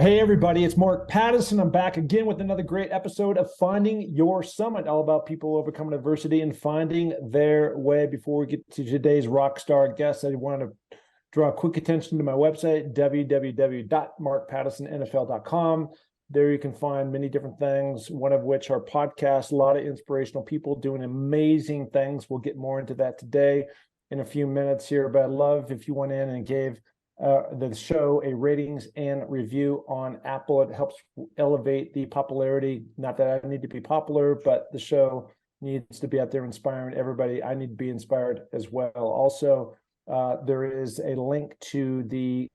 Hey, everybody, it's Mark Pattison. I'm back again with another great episode of Finding Your Summit, all about people overcoming adversity and finding their way. Before we get to today's rock star guest, I want to draw quick attention to my website, www.markpattisonnfl.com. There you can find many different things, one of which are podcasts, a lot of inspirational people doing amazing things. We'll get more into that today in a few minutes here, but I'd love if you went in and gave the show a ratings and review on Apple. It helps elevate the popularity. Not that I need to be popular, but the show needs to be out there inspiring everybody. I need to be inspired as well. Also, there is a link to the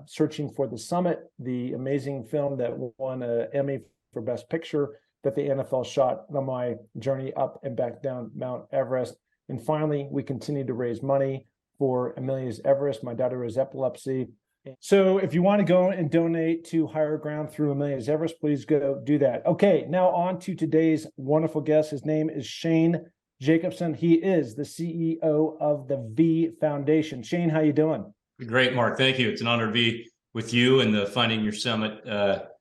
Searching for the Summit, the amazing film that won an Emmy for Best Picture that the NFL shot on my journey up and back down Mount Everest. And finally, we continue to raise money for Amelia's Everest. My daughter has epilepsy. So if you want to go and donate to Higher Ground through Amelia's Everest, please go do that. Okay, now on to today's wonderful guest. His name is Shane Jacobsen. He is the CEO of the V Foundation. Shane, how you doing? Great, Mark. Thank you. It's an honor to be with you and the Finding Your Summit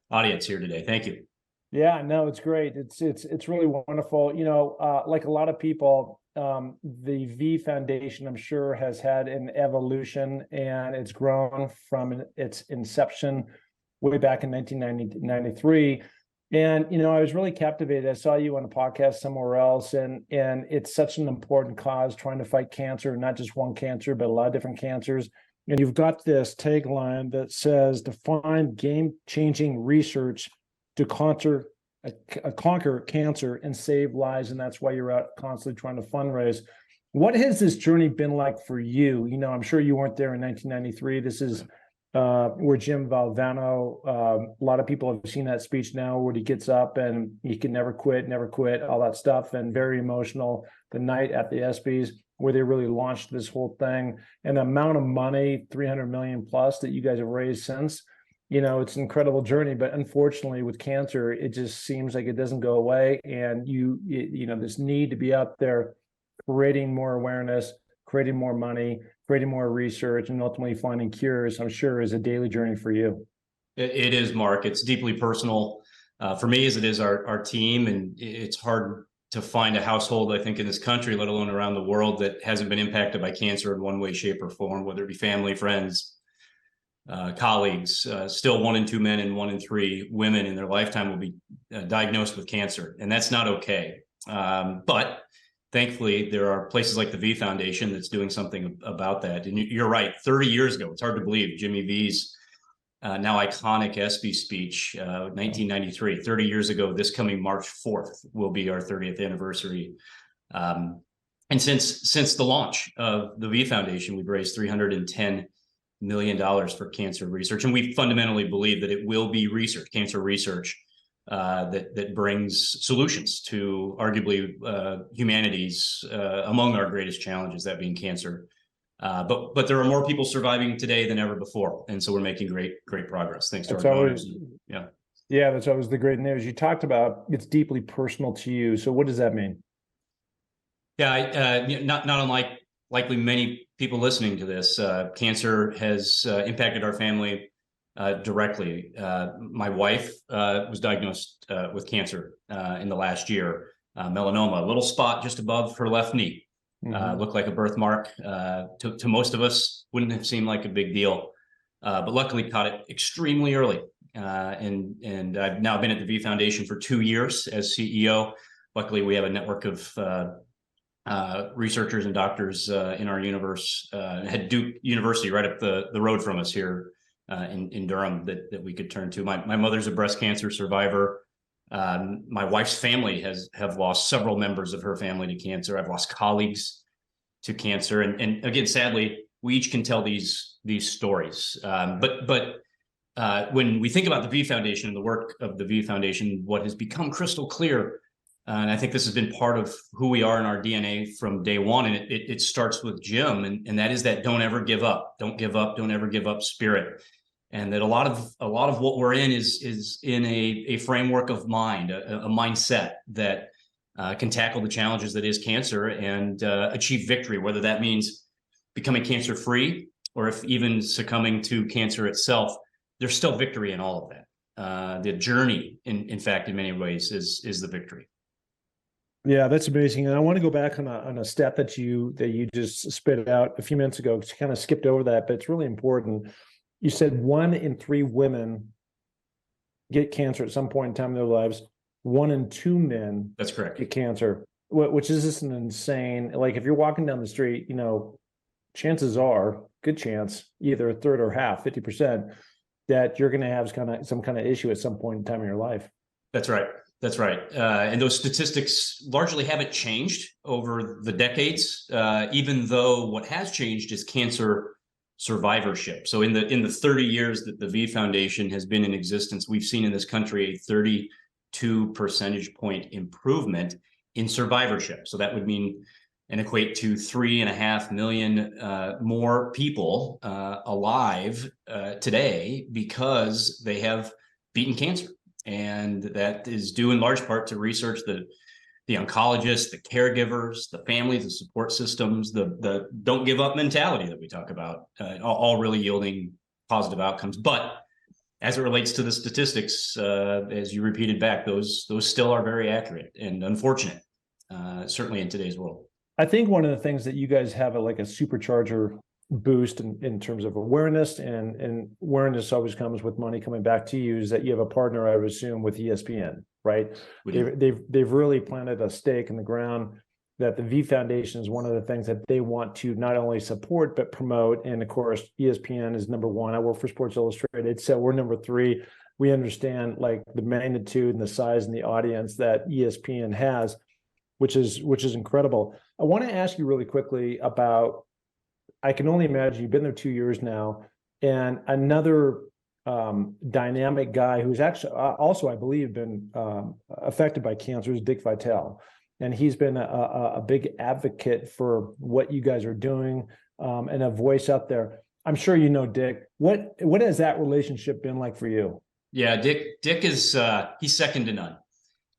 audience here today. Thank you. Yeah, no, it's great. It's really wonderful. You know, like a lot of people, the V Foundation, I'm sure, has had an evolution, and it's grown from its inception way back in 1993. And, you know, I was really captivated. I saw you on a podcast somewhere else, and it's such an important cause, trying to fight cancer, not just one cancer, but a lot of different cancers. And you've got this tagline that says, "Define game-changing research to conquer cancer and save lives," and that's why you're out constantly trying to fundraise. What has this journey been like for you? You know, I'm sure you weren't there in 1993. This is where Jim Valvano, a lot of people have seen that speech now where he gets up and he can never quit, all that stuff, and very emotional. The night at the ESPYs where they really launched this whole thing, and the amount of money, 300 million plus, that you guys have raised since. You know, it's an incredible journey, but unfortunately with cancer, it just seems like it doesn't go away. And you know, this need to be out there creating more awareness, creating more money, creating more research, and ultimately finding cures, I'm sure, is a daily journey for you. It is, Mark. It's deeply personal for me, as it is our team. And it's hard to find a household, I think, in this country, let alone around the world, that hasn't been impacted by cancer in one way, shape, or form, whether it be family, friends, colleagues. Still 1 in 2 men and 1 in 3 women in their lifetime will be diagnosed with cancer, and that's not okay. But thankfully, there are places like the V Foundation that's doing something about that. And you're right, 30 years ago, it's hard to believe, Jimmy V's now iconic ESPY speech, 1993, 30 years ago, this coming March 4th will be our 30th anniversary. And since the launch of the V Foundation, we've raised $310 million for cancer research. And we fundamentally believe that it will be research, cancer research, that brings solutions to arguably humanity's among our greatest challenges, that being cancer. But there are more people surviving today than ever before, and so we're making great progress thanks to our donors. Yeah, that's always the great news. You talked about it's deeply personal to you. So what does that mean? Yeah, not unlike likely many people listening to this, cancer has impacted our family directly. My wife was diagnosed with cancer in the last year, melanoma, a little spot just above her left knee. Looked like a birthmark. To most of us, wouldn't have seemed like a big deal, but luckily caught it extremely early. And I've now been at the V Foundation for 2 years as CEO. Luckily, we have a network of researchers and doctors in our universe. Had Duke University right up the road from us here in Durham that we could turn to. My mother's a breast cancer survivor. My wife's family have lost several members of her family to cancer. I've lost colleagues to cancer, and again, sadly, we each can tell these stories. But when we think about the V Foundation and the work of the V Foundation, what has become crystal clear, and I think this has been part of who we are in our DNA from day one, and it starts with Jim, and that is that don't ever give up, don't ever give up spirit. And that a lot of what we're in is in a framework of mind, a mindset that can tackle the challenges that is cancer and achieve victory, whether that means becoming cancer free or if even succumbing to cancer itself. There's still victory in all of that. The journey, in fact, in many ways, is the victory. Yeah, that's amazing. And I want to go back on a stat that you just spit out a few minutes ago, because you kind of skipped over that, but it's really important. You said 1 in 3 women get cancer at some point in time in their lives. 1 in 2 men That's correct. get cancer, which is just an insane. Like if you're walking down the street, chances are, good chance, either a third or half, 50%, that you're going to have some kind of issue at some point in time in your life. That's right. That's right. And those statistics largely haven't changed over the decades, even though what has changed is cancer survivorship. So in the 30 years that the V Foundation has been in existence, we've seen in this country a 32 percentage point improvement in survivorship. So that would mean and equate to 3.5 million more people alive today because they have beaten cancer. And that is due in large part to research that the oncologists, the caregivers, the families, the support systems, the don't give up mentality that we talk about, all really yielding positive outcomes. But as it relates to the statistics, as you repeated back, those still are very accurate and unfortunate, certainly in today's world. I think one of the things that you guys have like a supercharger boost in terms of awareness, and awareness always comes with money coming back to you, is that you have a partner, I would assume, with ESPN, right? They've really planted a stake in the ground that the V Foundation is one of the things that they want to not only support but promote. And of course, ESPN is number one. I work for Sports Illustrated, so we're number three. We understand like the magnitude and the size and the audience that ESPN has, which is incredible. I want to ask you really quickly about, I can only imagine you've been there 2 years now, and another dynamic guy who's actually also, I believe, been affected by cancer is Dick Vitale. And he's been a big advocate for what you guys are doing, and a voice out there. I'm sure you know Dick. What has that relationship been like for you? Yeah, Dick is he's second to none.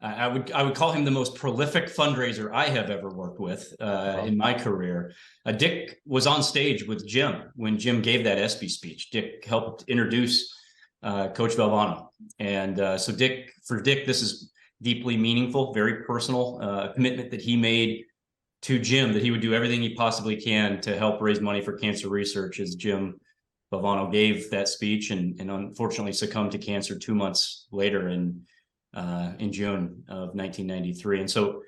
I would call him the most prolific fundraiser I have ever worked with in my career. Dick was on stage with Jim when Jim gave that ESPY speech. Dick helped introduce Coach Valvano, and so for Dick, this is deeply meaningful, very personal commitment that he made to Jim, that he would do everything he possibly can to help raise money for cancer research, as Jim Valvano gave that speech and unfortunately succumbed to cancer 2 months later in June of 1993. And so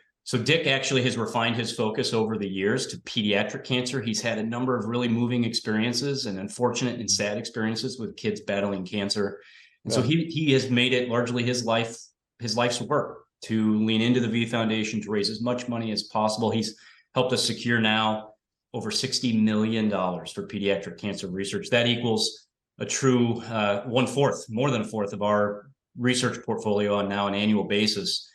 Dick actually has refined his focus over the years to pediatric cancer. He's had a number of really moving experiences and unfortunate and sad experiences with kids battling cancer. And so he has made it largely his life's work to lean into the V Foundation to raise as much money as possible. He's helped us secure now over $60 million for pediatric cancer research. That equals a true 1/4, more than a fourth of our research portfolio on now an annual basis.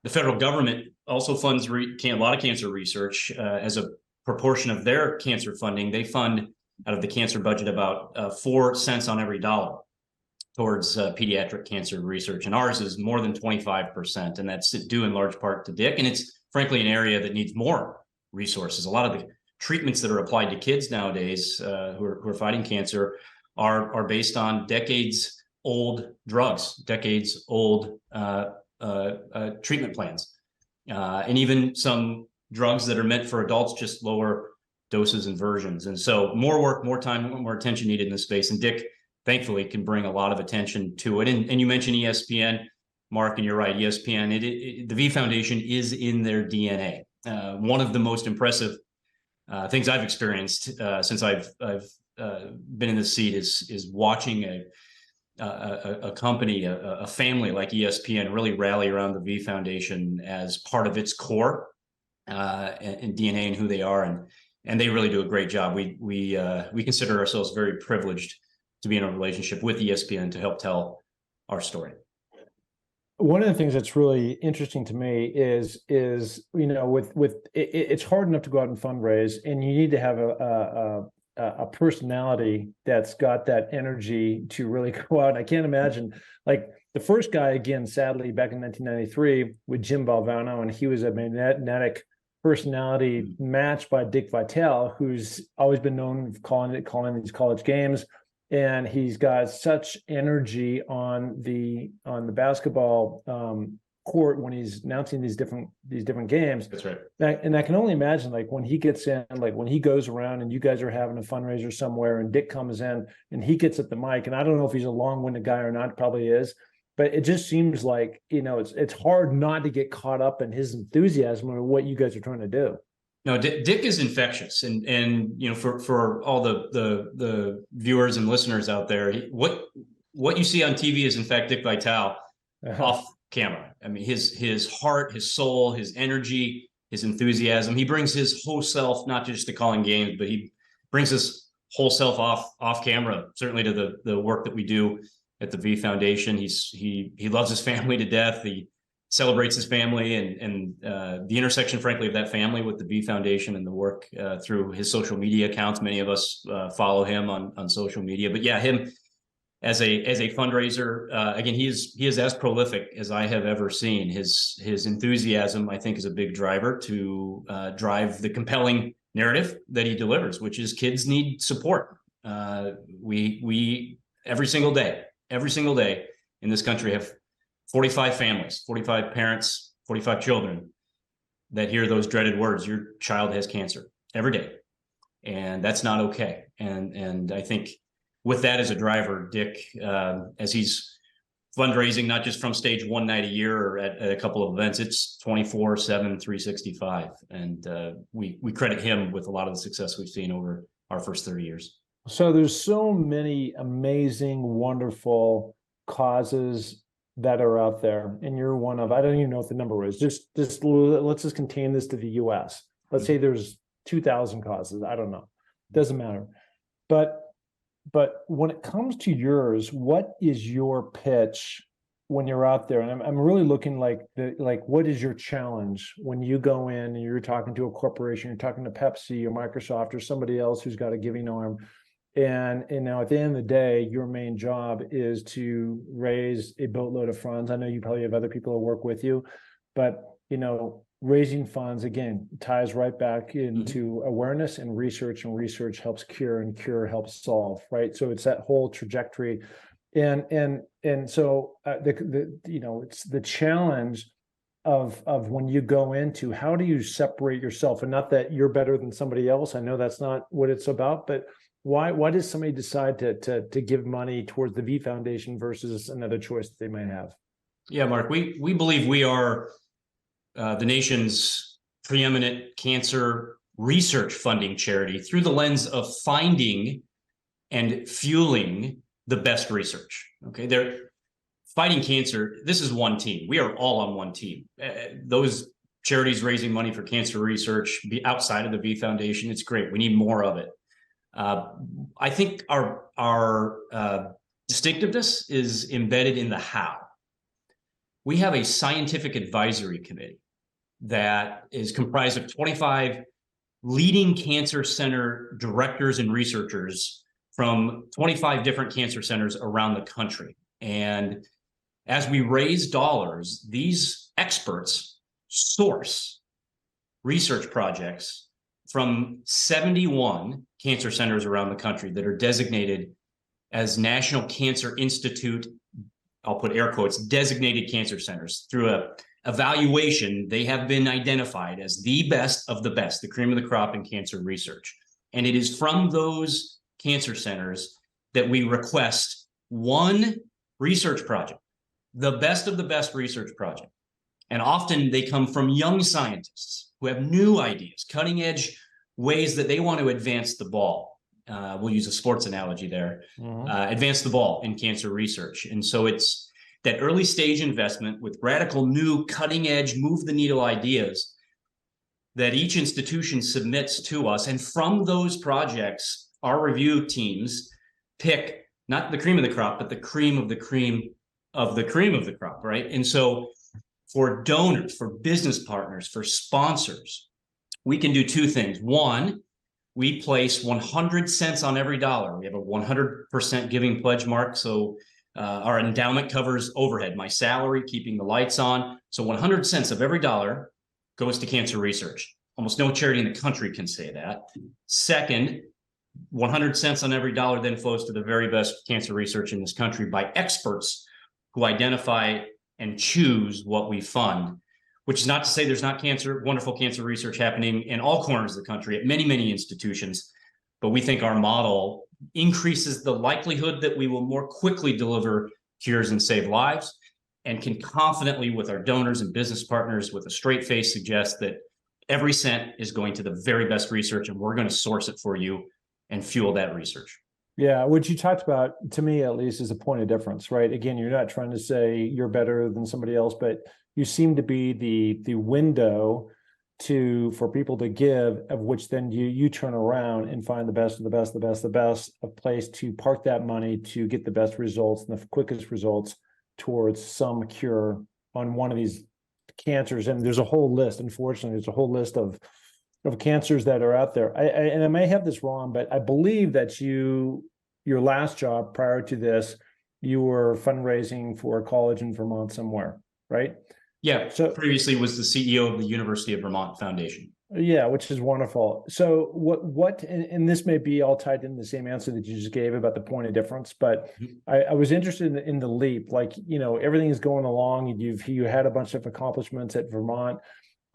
The federal government also funds a lot of cancer research as a proportion of their cancer funding. They fund out of the cancer budget about 4 cents on every dollar towards pediatric cancer research. And ours is more than 25%. And that's due in large part to Dick. And it's frankly an area that needs more resources. A lot of the treatments that are applied to kids nowadays who are fighting cancer are based on decades old drugs, decades old treatment plans, and even some drugs that are meant for adults, just lower doses and versions. And so more work, more time, more attention needed in this space. And Dick, thankfully, can bring a lot of attention to it. And you mentioned ESPN, Mark, and you're right. ESPN, the V Foundation is in their DNA. One of the most impressive things I've experienced since I've been in this seat is watching a company, a family like ESPN really rally around the V Foundation as part of its core and DNA and who they are, and they really do a great job. We consider ourselves very privileged to be in a relationship with ESPN to help tell our story. One of the things that's really interesting to me is with it's hard enough to go out and fundraise, and you need to have a personality that's got that energy to really go out. I can't imagine, like the first guy, again, sadly, back in 1993 with Jim Valvano, and he was a magnetic personality matched by Dick Vitale, who's always been known for calling these college games. and he's got such energy on the basketball court when he's announcing these different games. That's right. And I can only imagine, like, when he gets in, like when he goes around and you guys are having a fundraiser somewhere and Dick comes in and he gets at the mic, and I don't know if he's a long-winded guy or not, probably is, but it just seems like, it's hard not to get caught up in his enthusiasm or what you guys are trying to do. No, Dick is infectious, and for all the viewers and listeners out there, what you see on TV is in fact Dick Vitale off camera. I mean, his heart, his soul, his energy, his enthusiasm. He brings his whole self, not just to calling games, but he brings his whole self off camera. Certainly to the work that we do at the V Foundation. He loves his family to death. He celebrates his family, and the intersection, frankly, of that family with the V Foundation and the work through his social media accounts. Many of us follow him on social media. But yeah, him as a fundraiser, again, he is as prolific as I have ever seen. His enthusiasm, I think, is a big driver to drive the compelling narrative that he delivers, which is kids need support. We every single day in this country have 45 families, 45 parents, 45 children that hear those dreaded words, your child has cancer, every day. And that's not okay. And I think with that as a driver, Dick, as he's fundraising, not just from stage one night a year or at a couple of events, it's 24/7, 365. And we credit him with a lot of the success we've seen over our first 30 years. So there's so many amazing, wonderful causes that are out there, and you're one of, I don't even know what the number is. Just let's just contain this to the US. Let's say there's 2,000 causes. I don't know. Doesn't matter. But when it comes to yours, what is your pitch when you're out there? And I'm really looking like what is your challenge when you go in and you're talking to a corporation, you're talking to Pepsi or Microsoft or somebody else who's got a giving arm. And now at the end of the day, your main job is to raise a boatload of funds. I know you probably have other people who work with you, but raising funds, again, ties right back into awareness and research helps cure, and cure helps solve, right? So it's that whole trajectory. And so it's the challenge of when you go into, how do you separate yourself? And not that you're better than somebody else. I know that's not what it's about, but why does somebody decide to give money towards the V Foundation versus another choice that they might have? Yeah, Mark, we believe we are the nation's preeminent cancer research funding charity through the lens of finding and fueling the best research. Okay, they're fighting cancer. This is one team. We are all on one team. Those charities raising money for cancer research outside of the V Foundation, it's great. We need more of it. I think our distinctiveness is embedded in the how. We have a scientific advisory committee that is comprised of 25 leading cancer center directors and researchers from 25 different cancer centers around the country. And as we raise dollars, these experts source research projects from 71 cancer centers around the country that are designated as National Cancer Institute, I'll put air quotes, designated cancer centers. Through a evaluation, they have been identified as the best of the best, the cream of the crop in cancer research. And it is from those cancer centers that we request one research project, the best of the best research project. And often they come from young scientists who have new ideas, cutting edge ways that they want to advance the ball. We'll use a sports analogy there, advance the ball in cancer research. And so it's that early stage investment with radical new cutting edge, move the needle ideas that each institution submits to us. And from those projects, our review teams pick not the cream of the crop, but the cream of the cream of the cream of the crop, right? And so for donors, for business partners, for sponsors, we can do two things. One, we place 100 cents on every dollar. We have a 100% giving pledge, Mark. So our endowment covers overhead, my salary, keeping the lights on. So 100 cents of every dollar goes to cancer research. Almost no charity in the country can say that. Second, 100 cents on every dollar then flows to the very best cancer research in this country by experts who identify and choose what we fund, which is not to say there's not wonderful cancer research happening in all corners of the country at many, many institutions. But we think our model increases the likelihood that we will more quickly deliver cures and save lives, and can confidently, with our donors and business partners, with a straight face, suggest that every cent is going to the very best research, and we're going to source it for you and fuel that research. Yeah, what you talked about, to me at least, is a point of difference, right? Again, you're not trying to say you're better than somebody else, but you seem to be the window for people to give, of which then you turn around and find the best of the best, a place to park that money to get the best results and the quickest results towards some cure on one of these cancers. And there's a whole list, unfortunately, there's a whole list of cancers that are out there. And I may have this wrong, but I believe that your last job prior to this, you were fundraising for a college in Vermont somewhere, right? Yeah. So previously was the CEO of the University of Vermont Foundation. Yeah, which is wonderful. So and this may be all tied in the same answer that you just gave about the point of difference, but I was interested in the leap. Like, everything is going along. You had a bunch of accomplishments at Vermont.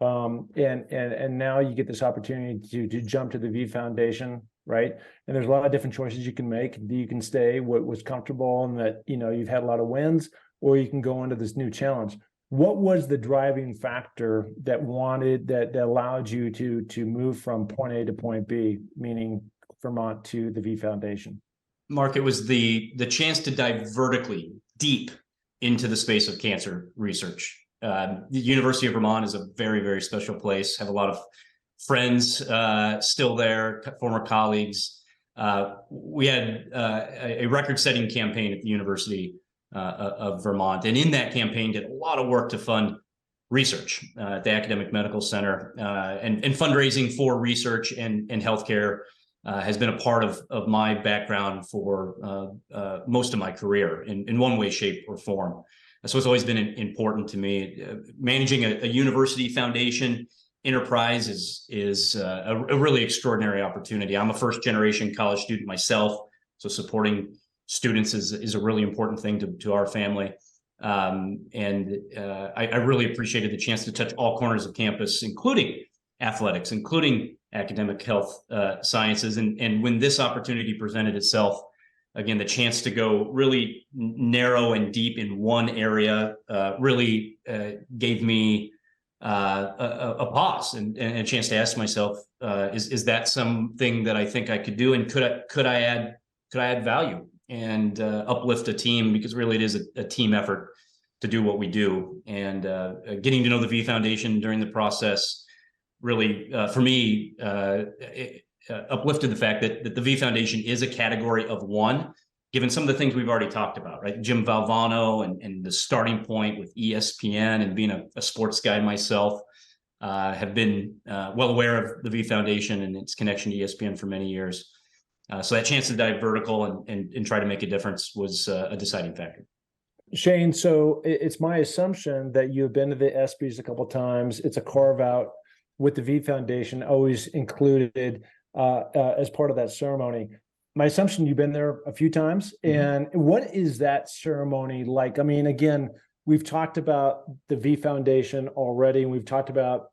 And now you get this opportunity to jump to the V Foundation, right? And there's a lot of different choices you can make. You can stay what was comfortable and that, you've had a lot of wins, or you can go into this new challenge. What was the driving factor that allowed you to move from point A to point B, meaning Vermont to the V Foundation? Mark, it was the chance to dive vertically deep into the space of cancer research. The University of Vermont is a very, very special place. Have a lot of friends still there, former colleagues. We had a record-setting campaign at the University of Vermont, and in that campaign did a lot of work to fund research at the Academic Medical Center, and fundraising for research and healthcare has been a part of my background for most of my career in one way, shape, or form. So it's always been important to me. Managing a university foundation enterprise is a really extraordinary opportunity. I'm a first-generation college student myself, so supporting students is a really important thing to our family. And I really appreciated the chance to touch all corners of campus, including athletics, including academic health sciences. And when this opportunity presented itself, again, the chance to go really narrow and deep in one area really gave me a pause and a chance to ask myself, is that something that I think I could do? And could I add value and uplift a team? Because really it is a team effort to do what we do. And getting to know the V Foundation during the process really, for me, uplifted the fact that the V Foundation is a category of one, given some of the things we've already talked about, right? Jim Valvano and the starting point with ESPN, and being a sports guy myself, have been well aware of the V Foundation and its connection to ESPN for many years. So that chance to dive vertical and try to make a difference was a deciding factor. Shane, so it's my assumption that you've been to the ESPYs a couple of times. It's a carve out with the V Foundation always included as part of that ceremony. My assumption, you've been there a few times. And what is that ceremony like? I mean, again, we've talked about the V Foundation already, and we've talked about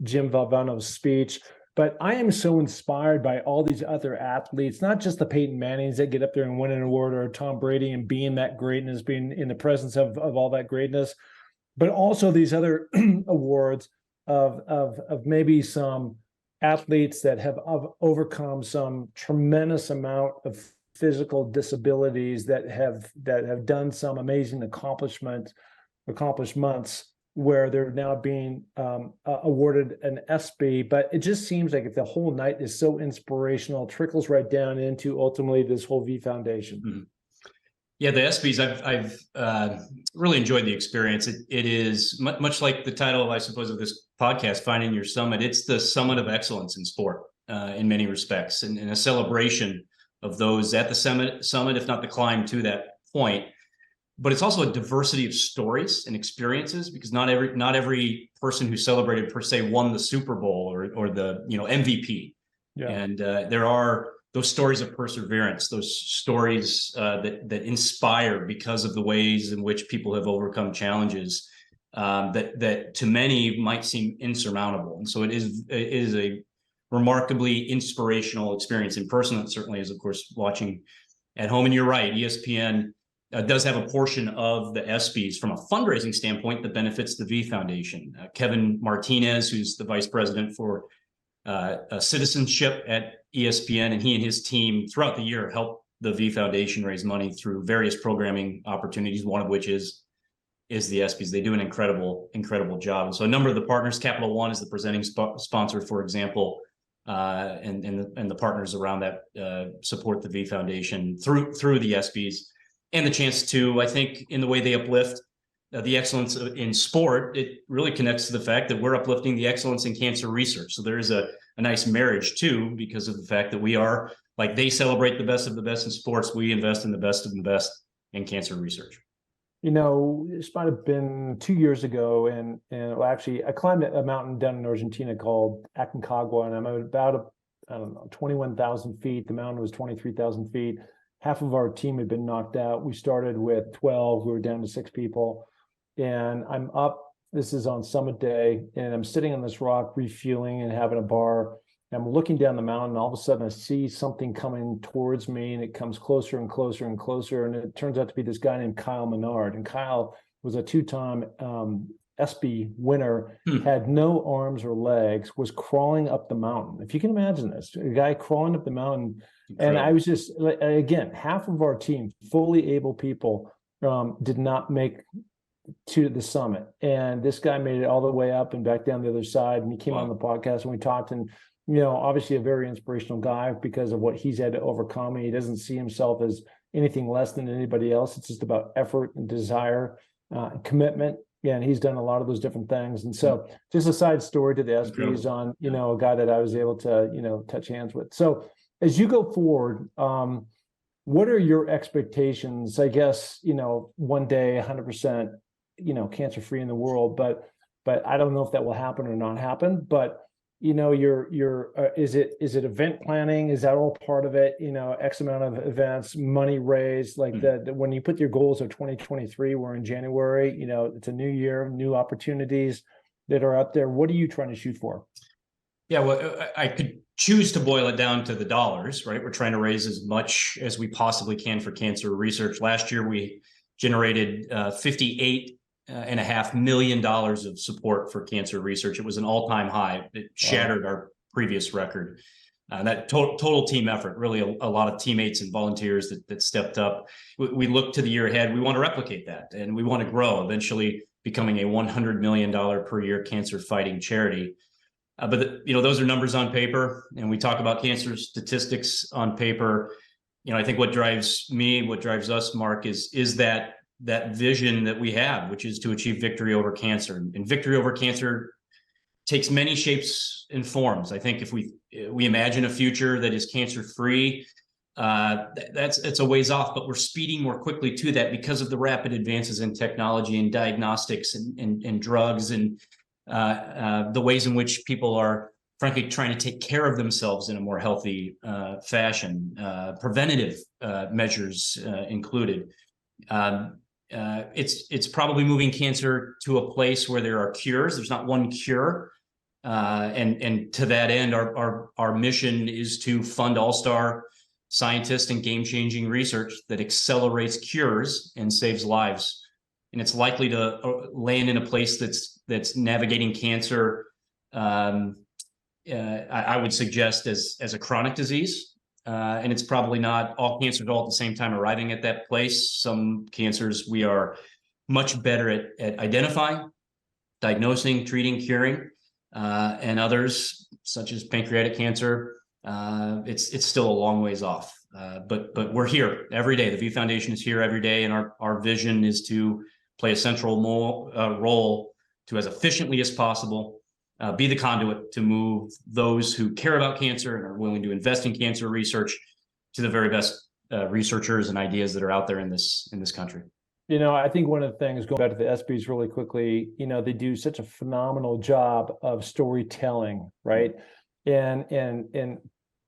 Jim Valvano's speech, but I am so inspired by all these other athletes, not just the Peyton Mannings that get up there and win an award, or Tom Brady and being that greatness, being in the presence of all that greatness, but also these other awards of maybe some athletes that have overcome some tremendous amount of physical disabilities, that have done some amazing accomplishments, where they're now being awarded an ESPY. But it just seems like if the whole night is so inspirational, trickles right down into ultimately this whole V Foundation. Yeah, the ESPYs, I've really enjoyed the experience. It is much like the title, I suppose, of this podcast, Finding Your Summit. It's the summit of excellence in sport in many respects, and a celebration of those at the summit, if not the climb to that point. But it's also a diversity of stories and experiences, because not every person who celebrated per se won the Super Bowl or the MVP. Yeah. And there are those stories of perseverance, those stories that inspire because of the ways in which people have overcome challenges that to many might seem insurmountable. And so it is a remarkably inspirational experience in person. It certainly is, of course, watching at home. And you're right, ESPN does have a portion of the ESPYs from a fundraising standpoint that benefits the V Foundation. Kevin Martinez, who's the vice president for citizenship at ESPN, and he and his team throughout the year help the V Foundation raise money through various programming opportunities, one of which is the ESPYs. They do an incredible job. And so a number of the partners, Capital One is the presenting sponsor, for example, and the partners around that support the V Foundation through the ESPYs. And the chance to, I think, in the way they uplift the excellence in sport, it really connects to the fact that we're uplifting the excellence in cancer research. So there is a nice marriage too, because of the fact that we are, like they celebrate the best of the best in sports, we invest in the best of the best in cancer research. This might have been 2 years ago, and well, actually, I climbed a mountain down in Argentina called Aconcagua, and I'm about, 21,000 feet. The mountain was 23,000 feet. Half of our team had been knocked out. We started with 12. We were down to 6 people. And I'm up. This is on summit day. And I'm sitting on this rock, refueling and having a bar. And I'm looking down the mountain. And all of a sudden, I see something coming towards me. And it comes closer and closer and closer. And it turns out to be this guy named Kyle Menard. And Kyle was a 2-time ESPY winner, had no arms or legs, was crawling up the mountain. If you can imagine this, a guy crawling up the mountain. Incredible. And I was just, again, half of our team, fully able people, did not make to the summit. And this guy made it all the way up and back down the other side. And he came on the podcast and we talked, and, obviously a very inspirational guy because of what he's had to overcome. He doesn't see himself as anything less than anybody else. It's just about effort and desire, commitment. Yeah, and he's done a lot of those different things. And so just a side story to the ESPYs on, a guy that I was able to, touch hands with. So as you go forward, what are your expectations? I guess, one day, 100%, cancer-free in the world, but I don't know if that will happen or not happen. But, is it event planning? Is that all part of it? X amount of events, money raised, like that. When you put your goals of 2023, we're in January, it's a new year, new opportunities that are out there. What are you trying to shoot for? Yeah, well, I could choose to boil it down to the dollars, right? We're trying to raise as much as we possibly can for cancer research. Last year, we generated $58.5 million of support for cancer research. It was an all-time high. It shattered our previous record. That total team effort, really a lot of teammates and volunteers that stepped up. We look to the year ahead. We want to replicate that, and we want to grow, eventually becoming a $100 million per year cancer fighting charity. But those are numbers on paper, and we talk about cancer statistics on paper. I think what drives me, what drives us, Mark, is that vision that we have, which is to achieve victory over cancer. And victory over cancer takes many shapes and forms. I think if we imagine a future that is cancer-free, it's a ways off, but we're speeding more quickly to that because of the rapid advances in technology and diagnostics and drugs and the ways in which people are, frankly, trying to take care of themselves in a more healthy fashion, preventative measures included. It's probably moving cancer to a place where there are cures. There's not one cure. And to that end, our mission is to fund all-star scientists and game-changing research that accelerates cures and saves lives. And it's likely to land in a place that's navigating cancer, I would suggest, as a chronic disease. And it's probably not all cancers all at the same time arriving at that place. Some cancers we are much better at identifying, diagnosing, treating, curing, and others, such as pancreatic cancer, it's still a long ways off. But we're here every day. The V Foundation is here every day, and our vision is to play a central role to, as efficiently as possible, be the conduit to move those who care about cancer and are willing to invest in cancer research to the very best researchers and ideas that are out there in this country. I think one of the things, going back to the ESPYs really quickly, they do such a phenomenal job of storytelling, right? And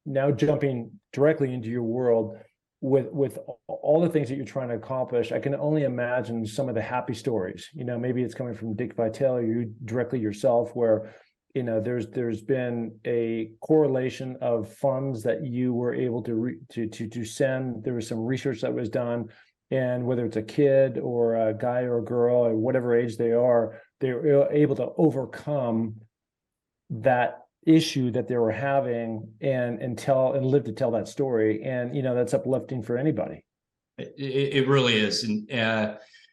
now jumping directly into your world with all the things that you're trying to accomplish, I can only imagine some of the happy stories. Maybe it's coming from Dick Vitale or you directly yourself, where there's been a correlation of funds that you were able to send. There was some research that was done, and whether it's a kid or a guy or a girl or whatever age they are, they're able to overcome that issue that they were having and live to tell that story. And that's uplifting for anybody. It really is. And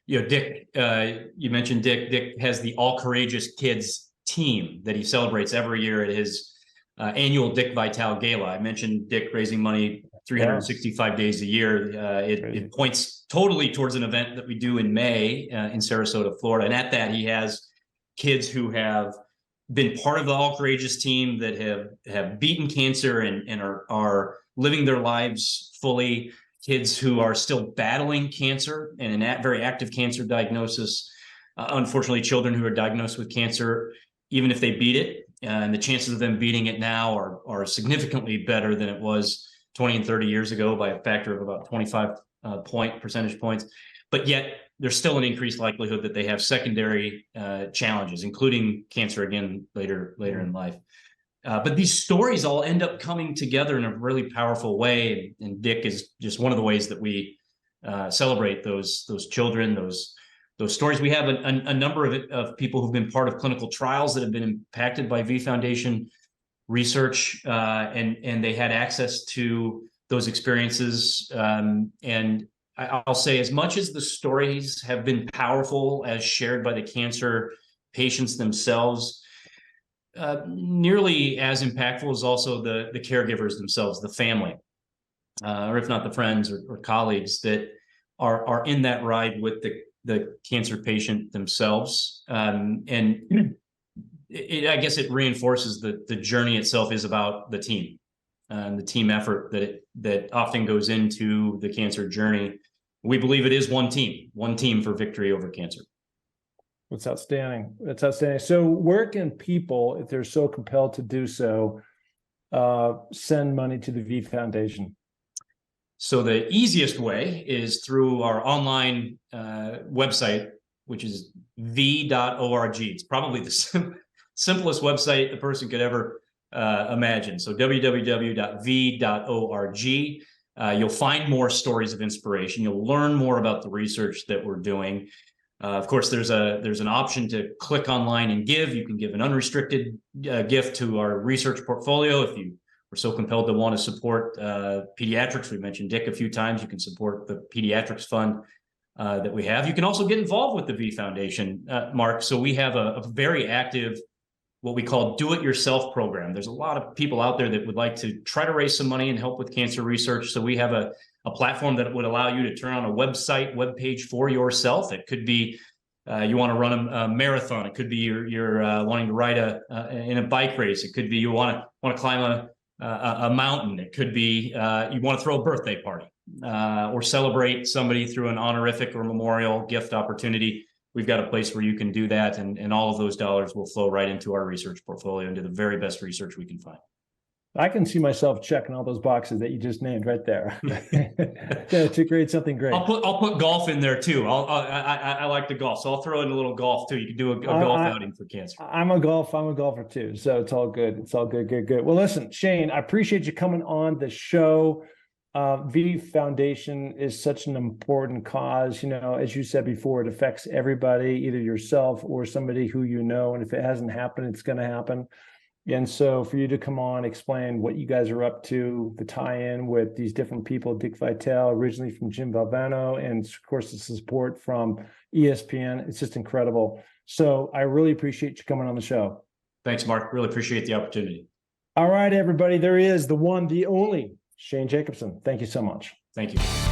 Dick, you mentioned Dick has the All Courageous Kids team that he celebrates every year at his annual Dick Vitale Gala. I mentioned Dick raising money 365 days a year. It points totally towards an event that we do in May in Sarasota, Florida. And at that, he has kids who have been part of the All Courageous team that have beaten cancer and are living their lives fully. Kids who are still battling cancer and a very active cancer diagnosis. Unfortunately, children who are diagnosed with cancer, even if they beat it, and the chances of them beating it now are significantly better than it was 20 and 30 years ago by a factor of about 25 percentage points. But yet there's still an increased likelihood that they have secondary challenges, including cancer again later in life. But these stories all end up coming together in a really powerful way. And Dick is just one of the ways that we celebrate those children, those stories. We have a number of people who've been part of clinical trials that have been impacted by V Foundation research, and they had access to those experiences. And I'll say, as much as the stories have been powerful as shared by the cancer patients themselves, nearly as impactful is also the caregivers themselves, the family, or if not the friends or colleagues that are in that ride with the cancer patient themselves. And I guess it reinforces that the journey itself is about the team and the team effort that often goes into the cancer journey. We believe it is one team for victory over cancer. That's outstanding. That's outstanding. So where can people, if they're so compelled to do so, send money to the V Foundation? So the easiest way is through our online website, which is v.org. It's probably the simplest website a person could ever imagine. So www.v.org. You'll find more stories of inspiration. You'll learn more about the research that we're doing. Of course, there's an option to click online and give. You can give an unrestricted gift to our research portfolio. If you were so compelled to want to support pediatrics, we mentioned Dick a few times, you can support the pediatrics fund that we have. You can also get involved with the V Foundation, Mark. So we have a very active, what we call do-it-yourself program. There's a lot of people out there that would like to try to raise some money and help with cancer research. So we have a platform that would allow you to turn on a web page for yourself. It could be you want to run a marathon. It could be you're wanting to ride in a bike race. It could be you want to climb a mountain. It could be you want to throw a birthday party or celebrate somebody through an honorific or memorial gift opportunity. We've got a place where you can do that, and all of those dollars will flow right into our research portfolio, into the very best research we can find. I can see myself checking all those boxes that you just named right there. To create something great. I'll put golf in there too. I like to golf, so I'll throw in a little golf too. You can do a golf outing for cancer. I'm a golfer too, so it's all good. It's all good. Well, listen, Shane, I appreciate you coming on the show. V Foundation is such an important cause. As you said before, it affects everybody, either yourself or somebody who you know. And if it hasn't happened, it's going to happen. And so for you to come on, explain what you guys are up to, the tie-in with these different people, Dick Vitale, originally from Jim Valvano, and of course the support from ESPN, it's just incredible. So I really appreciate you coming on the show. Thanks, Mark. Really appreciate the opportunity. All right, everybody, there he is, the one, the only Shane Jacobsen. Thank you so much. Thank you.